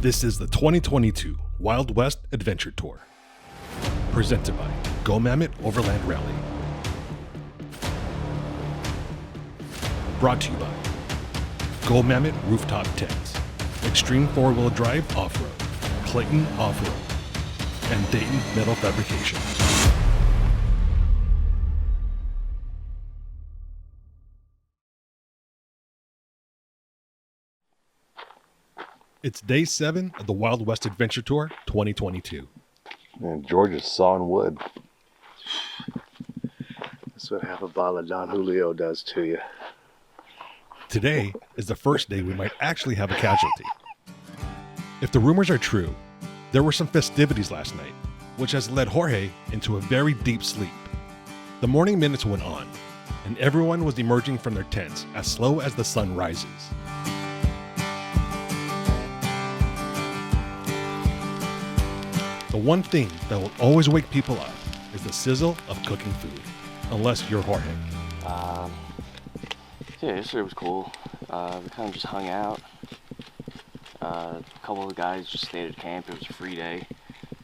This is the 2022 Wild West Adventure Tour, presented by Gomammut Overland Rally. Brought to you by Gomammut Rooftop Tents, Extreme 4-Wheel Drive Off-Road, Clayton Off-Road, and Dayton Metal Fabrication. It's day 7 of the Wild West Adventure Tour 2022. And George is sawing wood. That's what half a bottle of Don Julio does to you. Today is the first day we might actually have a casualty. If the rumors are true, there were some festivities last night, which has led Jorge into a very deep sleep. The morning minutes went on, and everyone was emerging from their tents as slow as the sun rises. The one thing that will always wake people up is the sizzle of cooking food, unless you're Jorge. Yeah, yesterday was cool. We kind of just hung out. A couple of the guys just stayed at camp. It was a free day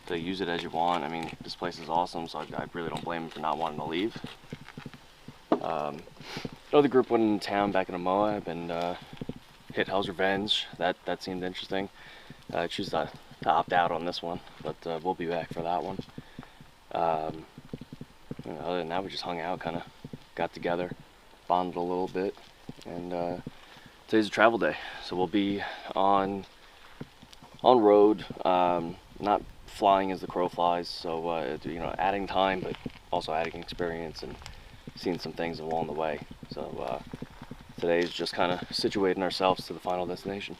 to use it as you want. I mean, this place is awesome, so I really don't blame them for not wanting to leave. Another group went in town back in Moab and hit Hell's Revenge. That seemed interesting. I choose to opt out on this one, but we'll be back for that one. Other than that, we just hung out, kind of got together, bonded a little bit, and today's a travel day, so we'll be on road, not flying as the crow flies, so adding time, but also adding experience and seeing some things along the way. So today's just kind of situating ourselves to the final destination.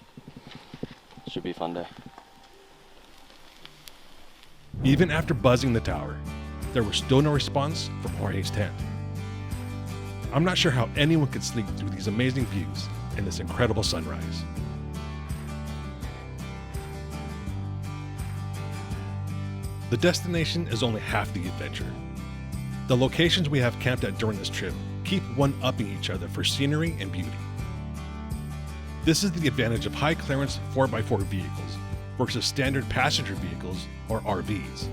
Should be a fun day. Even after buzzing the tower, there was still no response from Jorge's tent. I'm not sure how anyone could sleep through these amazing views and this incredible sunrise. The destination is only half the adventure. The locations we have camped at during this trip keep one-upping each other for scenery and beauty. This is the advantage of high-clearance 4x4 vehicles versus standard passenger vehicles or RVs.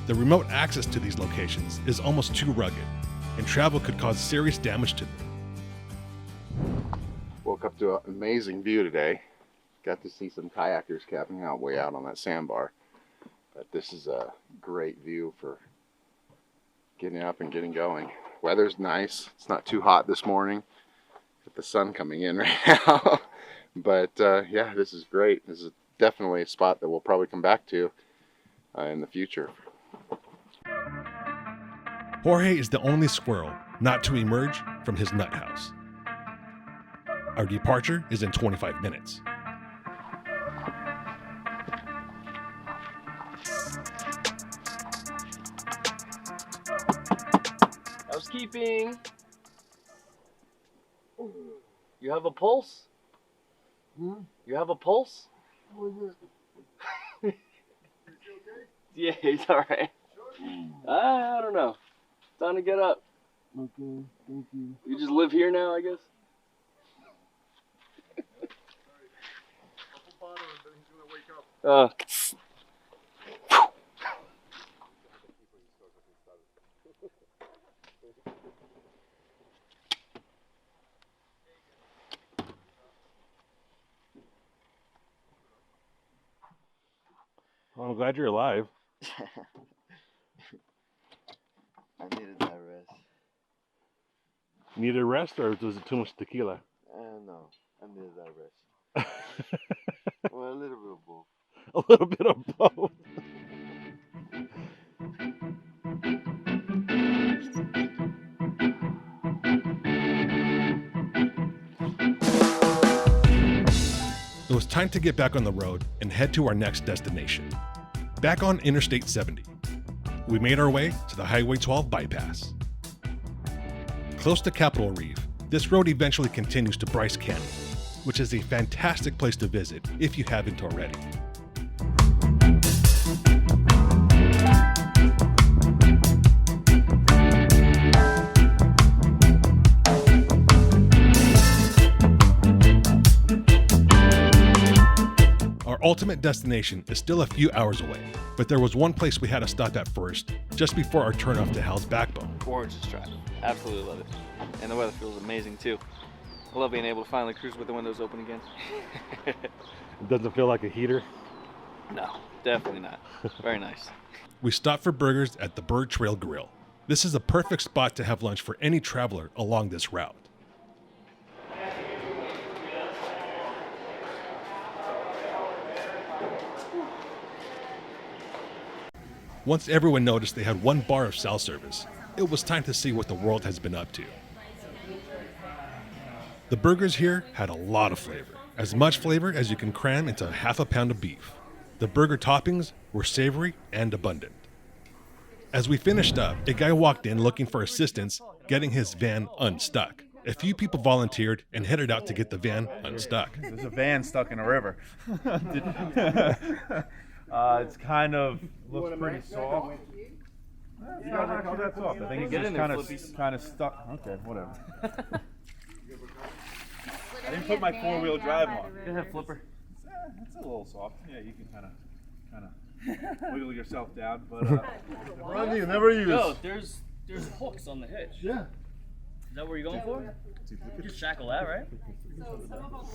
The remote access to these locations is almost too rugged, and travel could cause serious damage to them. Woke up to an amazing view today. Got to see some kayakers camping out way out on that sandbar. But this is a great view for getting up and getting going. Weather's nice. It's not too hot this morning with the sun coming in right now. But yeah, this is great. This is definitely a spot that we'll probably come back to in the future. Jorge is the only squirrel not to emerge from his nut house. Our departure is in 25 minutes. Housekeeping. You have a pulse? You have a pulse? Yeah, he's alright. I don't know. Time to get up. Okay, thank you. You just live here now, I guess? Well, I'm glad you're alive. I needed that rest. Need a rest, or was it too much tequila? No, I needed that rest. Well, a little bit of both. A little bit of both. It was time to get back on the road and head to our next destination. Back on Interstate 70, we made our way to the Highway 12 bypass. Close to Capitol Reef, this road eventually continues to Bryce Canyon, which is a fantastic place to visit if you haven't already. ultimate destination is still a few hours away, but there was one place we had to stop at first, just before our turn off to Hell's Backbone. Gorgeous drive. Absolutely love it. And the weather feels amazing too. I love being able to finally cruise with the windows open again. It doesn't feel like a heater? No, definitely not. Very nice. We stopped for burgers at the Bird Trail Grill. This is a perfect spot to have lunch for any traveler along this route. Once everyone noticed they had one bar of cell service, it was time to see what the world has been up to. The burgers here had a lot of flavor, as much flavor as you can cram into half a pound of beef. The burger toppings were savory and abundant. As we finished up, a guy walked in looking for assistance getting his van unstuck. A few people volunteered and headed out to get the van unstuck. There's a van stuck in a river. It's kind of looks pretty soft. It's not that soft. I think it's just kind of stuck. Okay, whatever. I didn't put my four-wheel drive on. Go ahead, Flipper. It's a little soft. Yeah, you can kind of wiggle yourself down, but What you never use? No, there's hooks on the hitch. Yeah. Is that what you're going for? Just shackle that, right?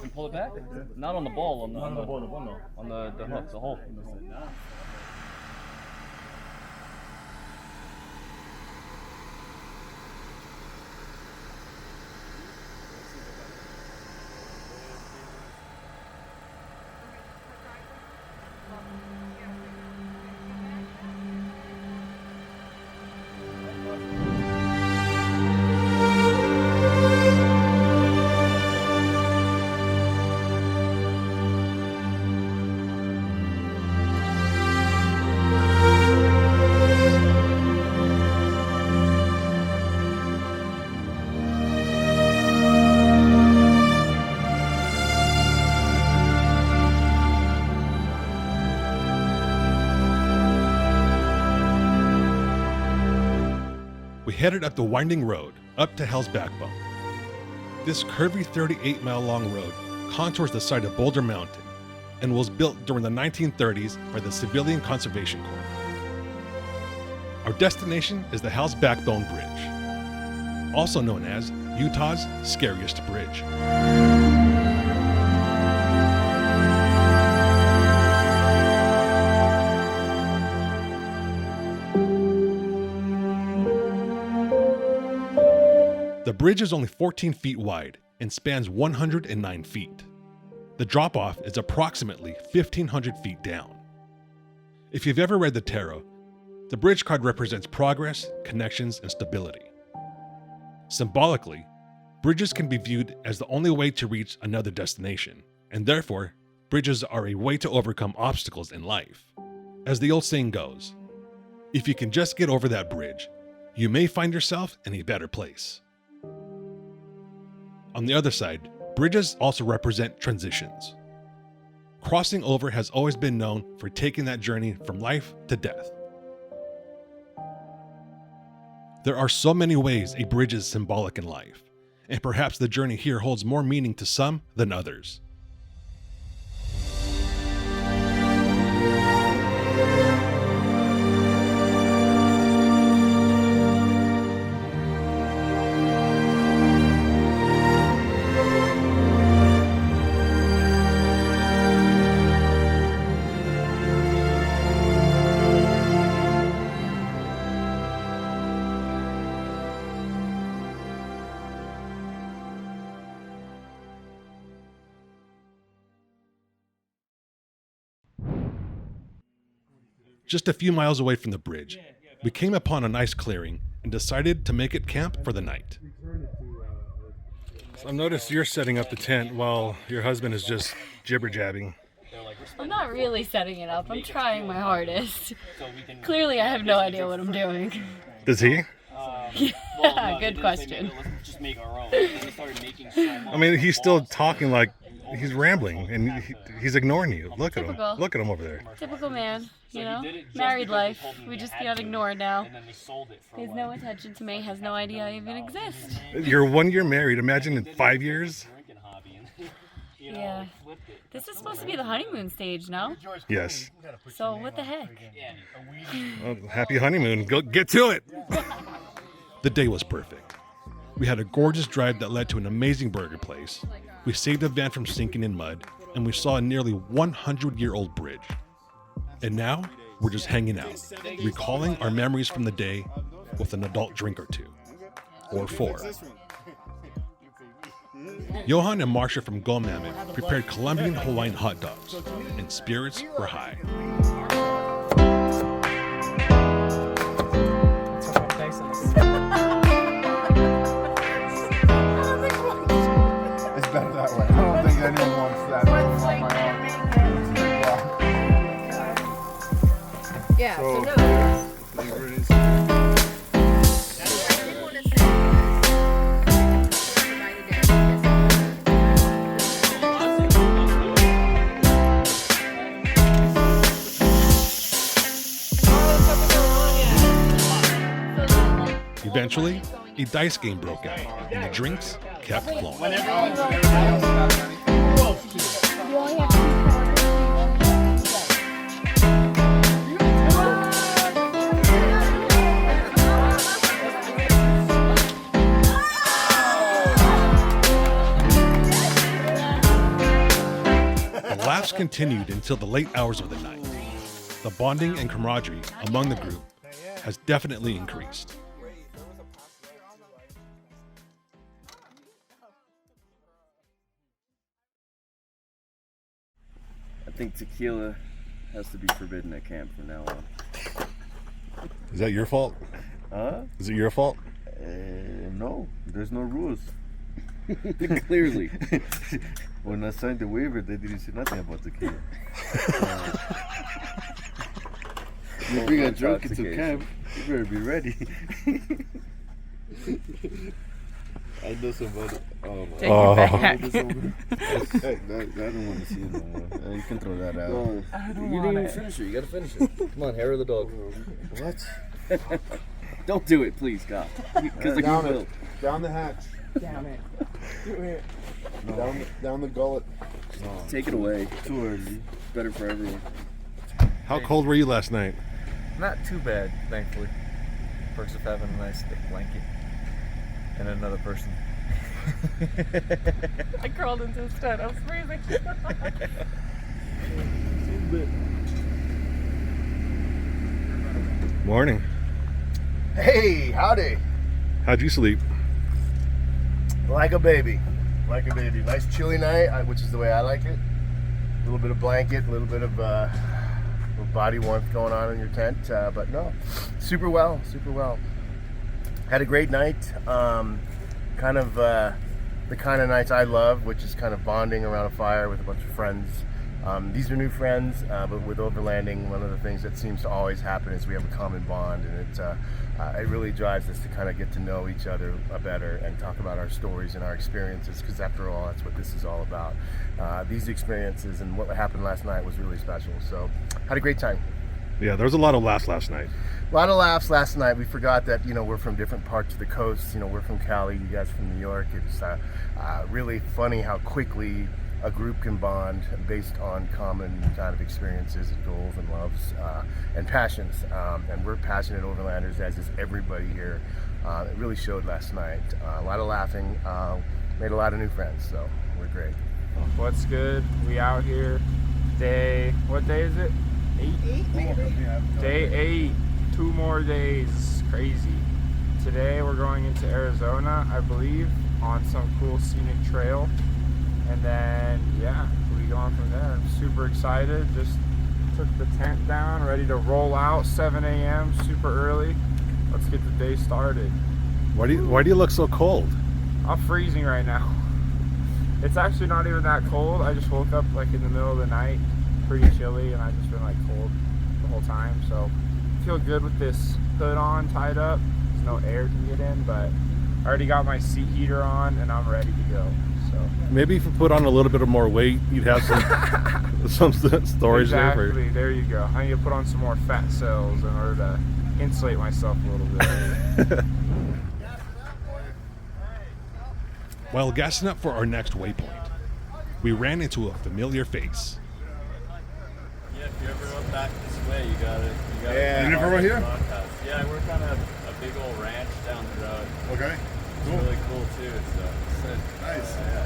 And pull it back? Not on the ball, on the hook, the hole. We headed up the winding road up to Hell's Backbone. This curvy 38-mile-long road contours the side of Boulder Mountain and was built during the 1930s by the Civilian Conservation Corps. Our destination is the Hell's Backbone Bridge, also known as Utah's scariest bridge. The bridge is only 14 feet wide and spans 109 feet. The drop-off is approximately 1,500 feet down. If you've ever read the tarot, the bridge card represents progress, connections, and stability. Symbolically, bridges can be viewed as the only way to reach another destination, and therefore, bridges are a way to overcome obstacles in life. As the old saying goes, if you can just get over that bridge, you may find yourself in a better place. On the other side, bridges also represent transitions. Crossing over has always been known for taking that journey from life to death. There are so many ways a bridge is symbolic in life, and perhaps the journey here holds more meaning to some than others. Just a few miles away from the bridge, we came upon a nice clearing and decided to make it camp for the night. So I've noticed you're setting up the tent while your husband is just jibber-jabbing. I'm not really setting it up. I'm trying my hardest. Clearly, I have no idea what I'm doing. Does he? Yeah, good question. I mean, he's still talking like he's rambling and he's ignoring you. Look at him. Typical. Look at him over there. Typical man, you know? Married life. We just got ignored now. Pays no attention to me, has no idea I even exist. You're 1 year married. Imagine in 5 years. Yeah. This is supposed to be the honeymoon stage, no? Yes. So what the heck? Well, happy honeymoon. Go get to it. The day was perfect. We had a gorgeous drive that led to an amazing burger place. We saved the van from sinking in mud, and we saw a nearly 100-year-old bridge. And now we're just hanging out, recalling our memories from the day with an adult drink or two, or 4. Johan and Marsha from Gomammut prepared Colombian Hawaiian hot dogs, and spirits were high. It's better that way. I don't think anyone wants that. Yeah, so no. Eventually, a dice game broke out, and the drinks kept flowing. The laughs continued until the late hours of the night. The bonding and camaraderie among the group has definitely increased. I think tequila has to be forbidden at camp from now on. Is that your fault? Huh? Is it your fault? No, there's no rules. Clearly. When I signed the waiver, they didn't say nothing about tequila. You bring a drunk into camp, you better be ready. I know somebody. Oh my Take it back. Hey, I don't want to see it no more. You can throw that out. You didn't even finish it. You gotta finish it. Come on, hair of the dog. What? Don't do it, please, God. Because you Down will. it. Down the hatch. Damn it. Do it. Down the gullet. Take it away. Too early. Better for everyone. How cold were you last night? Not too bad, thankfully. Perks of having a nice thick blanket. And another person. I crawled into his tent. I was freezing. Morning. Hey, howdy. How'd you sleep? Like a baby. Like a baby. Nice chilly night, which is the way I like it. A little bit of blanket, a little bit of little body warmth going on in your tent. But no, super well, super well. Had a great night. Kind of the kind of nights I love, which is kind of bonding around a fire with a bunch of friends. These are new friends, but with overlanding, one of the things that seems to always happen is we have a common bond, and it really drives us to kind of get to know each other better and talk about our stories and our experiences, because after all, that's what this is all about. These experiences and what happened last night was really special. So, had a great time. Yeah, there was a lot of laughs last night. A lot of laughs last night. We forgot that, we're from different parts of the coast. We're from Cali, you guys from New York. It's really funny how quickly a group can bond based on common kind of experiences and goals and loves and passions. And we're passionate overlanders, as is everybody here. It really showed last night. A lot of laughing, made a lot of new friends, so we're great. What's good? We out here. What day is it? 8? Day 8. 2 more days. Crazy. Today we're going into Arizona, I believe, on some cool scenic trail. And then, yeah, we go on from there. I'm super excited. Just took the tent down, ready to roll out. 7 a.m., super early. Let's get the day started. Why do you look so cold? I'm freezing right now. It's actually not even that cold. I just woke up like in the middle of the night, pretty chilly, and I've just been like cold the whole time. So I feel good with this hood on, tied up. There's no air to get in, but I already got my seat heater on and I'm ready to go. So maybe if you put on a little bit of more weight, you'd have some storage exactly. There you go. I need to put on some more fat cells in order to insulate myself a little bit. While gassing up for our next waypoint, we we ran into a familiar face. Yeah, if you ever go back this way, you gotta. Yeah. You live over here? Yeah, I work on a big old ranch down the road. Okay. It's really cool too. So Nice. yeah.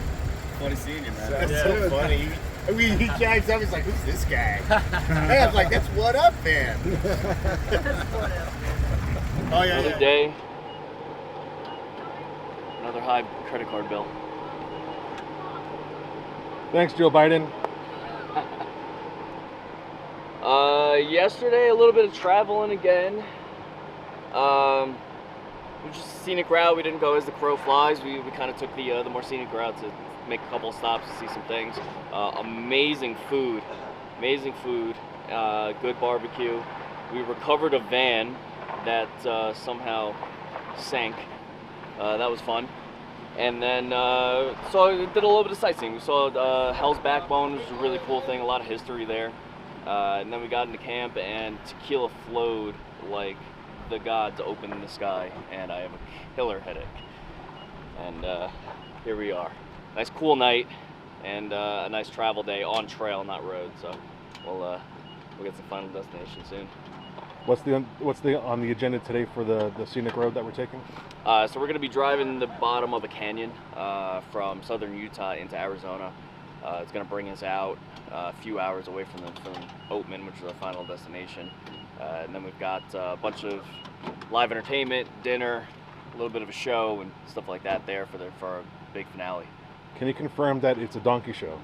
Funny seeing you, man. That's so funny. I mean, he drives up, he's like, who's this guy? Hey, I was like, that's What Up, man. Oh, yeah, Another day, another high credit card bill. Thanks, Joe Biden. Yesterday, a little bit of traveling again. Which is a scenic route. We didn't go as the crow flies. We kind of took the more scenic route to make a couple of stops to see some things. Amazing food, good barbecue. We recovered a van that somehow sank. That was fun. And then, so I did a little bit of sightseeing. We saw Hell's Backbone, which was a really cool thing, a lot of history there. And then we got into camp, and tequila flowed like the gods opened in the sky, and I have a killer headache. And here we are. Nice cool night, and a nice travel day on trail, not road. So we'll get to the final destination soon. What's the on the agenda today for the scenic road that we're taking? So we're going to be driving the bottom of a canyon from southern Utah into Arizona. It's going to bring us out a few hours away from Oatman, which is our final destination. And then we've got a bunch of live entertainment, dinner, a little bit of a show, and stuff like that there for our big finale. Can you confirm that it's a donkey show?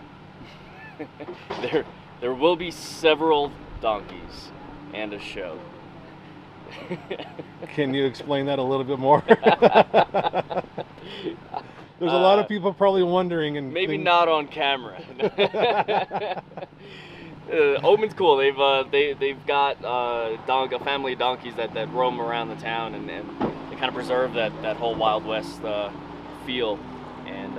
There will be several donkeys and a show. Can you explain that a little bit more? There's a lot of people probably wondering, and maybe not on camera. Oatman's cool. They've got a family of donkeys that roam around the town, and they kind of preserve that whole Wild West feel. And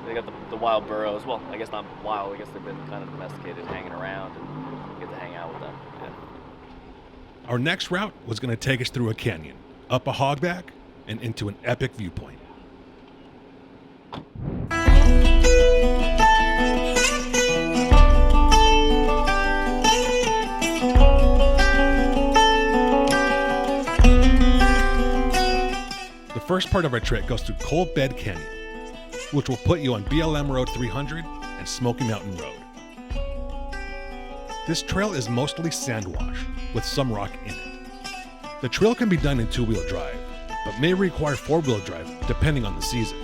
they got the wild burros. Well, I guess not wild. I guess they've been kind of domesticated, hanging around, and get to hang out with them. Yeah. Our next route was going to take us through a canyon, up a hogback, and into an epic viewpoint. The first part of our trek goes through Cold Bed Canyon, which will put you on BLM Road 300 and Smoky Mountain Road. This trail is mostly sand wash, with some rock in it. The trail can be done in two-wheel drive, but may require four-wheel drive depending on the season.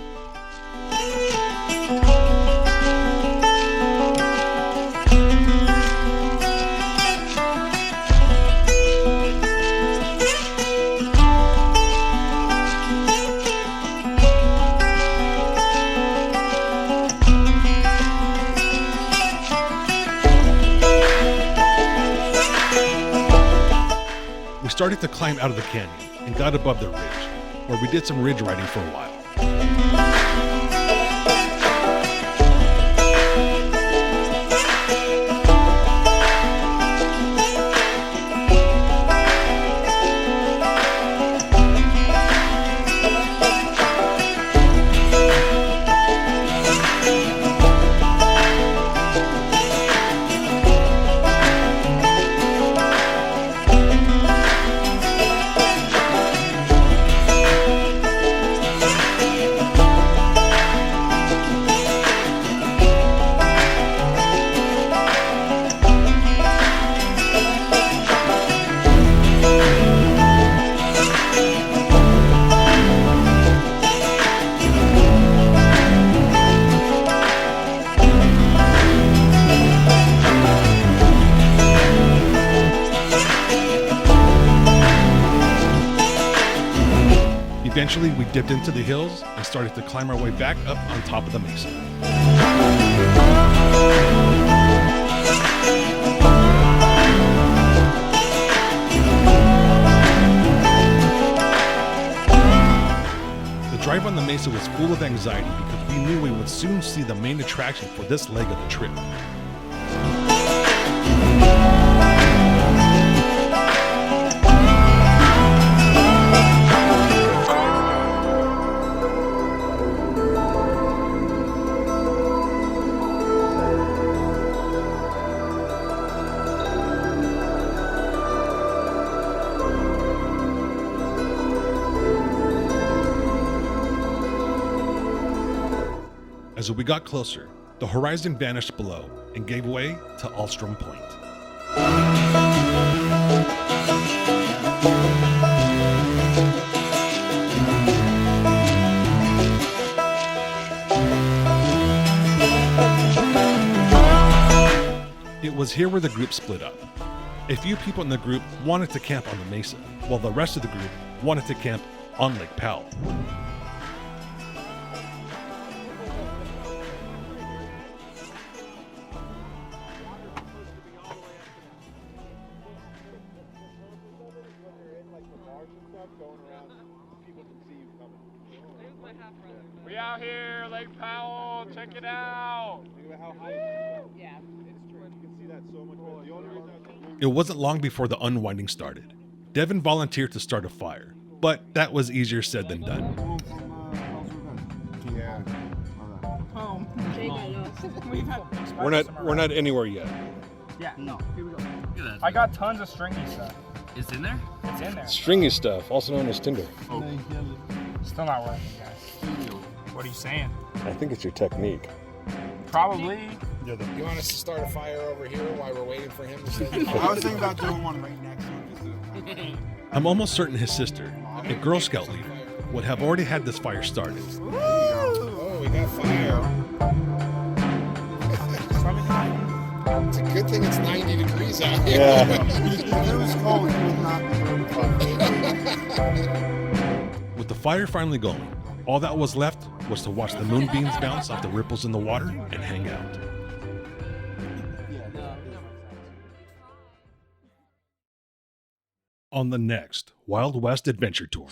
We started to climb out of the canyon and got above the ridge, where we did some ridge riding for a while. Eventually, we dipped into the hills and started to climb our way back up on top of the mesa. The drive on the mesa was full of anxiety because we knew we would soon see the main attraction for this leg of the trip. As we got closer, the horizon vanished below and gave way to Alstrom Point. It was here where the group split up. A few people in the group wanted to camp on the mesa, while the rest of the group wanted to camp on Lake Powell. We out here, Lake Powell, check it out. Yeah, it's true. You can see that so much better. The only reason It wasn't long before the unwinding started. Devin volunteered to start a fire, but that was easier said than done. We're not anywhere yet. Yeah, no. Here we go. I got tons of stringy stuff. It's in there? It's in there. Stringy stuff, also known as tinder. Still not working, guys. What are you saying? I think it's your technique. Probably. You want us to start a fire over here while we're waiting for him to say I was thinking about doing one right next to him. I'm almost certain his sister, a Girl Scout leader, would have already had this fire started. Oh, we got fire. It's a good thing it's 90 degrees out here. If it was cold, it would not be With the fire finally going, all that was left was to watch the moonbeams bounce off the ripples in the water and hang out. On the next Wild West Adventure Tour.